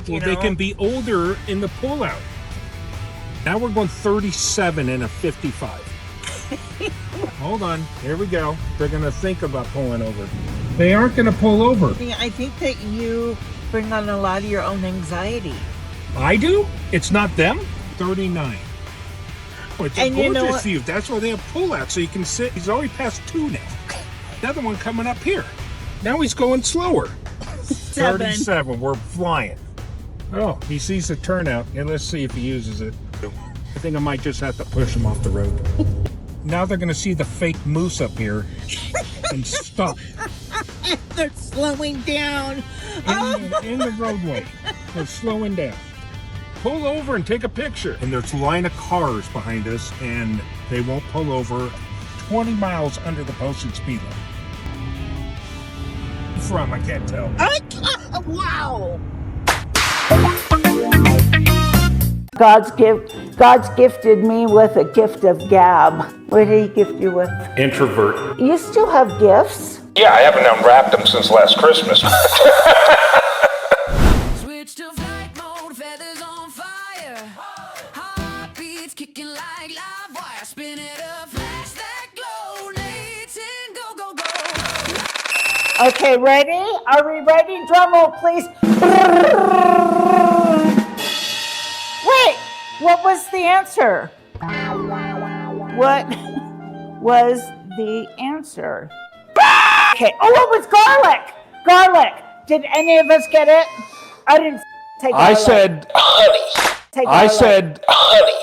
Well, they can be older in the pullout. Now we're going 37 and a 55. Hold on. Here we go. They're going to think about pulling over. They aren't going to pull over. I think that you bring on a lot of your own anxiety. I do? It's not them? 39. Oh, it's a gorgeous view. That's why they have pullouts, so you can sit. He's already past 2 now. Another one coming up here. Now he's going slower. 37. We're flying. Oh, he sees the turnout. And let's see if he uses it. I think I might just have to push him off the road. Now they're going to see the fake moose up here and stop. They're slowing down. In the roadway. They're slowing down. Pull over and take a picture. And there's a line of cars behind us, and they won't pull over 20 miles under the posted speed limit. From, I can't tell. Wow. God's gifted me with a gift-of-gab. What did he gift you with? Introvert. You still have gifts? Yeah, I haven't unwrapped them since last Christmas. Switch to flight mode, feathers on fire. Heartbeats kicking like live wire. Spin it up, flash that glow. Latin, go, go, go. Okay, ready? Are we ready? Drum roll, please. Wait, what was the answer? What was the answer? Okay, oh, it was garlic. Garlic. Did any of us get it? I didn't take garlic. I said honey. Take I garlic. said honey.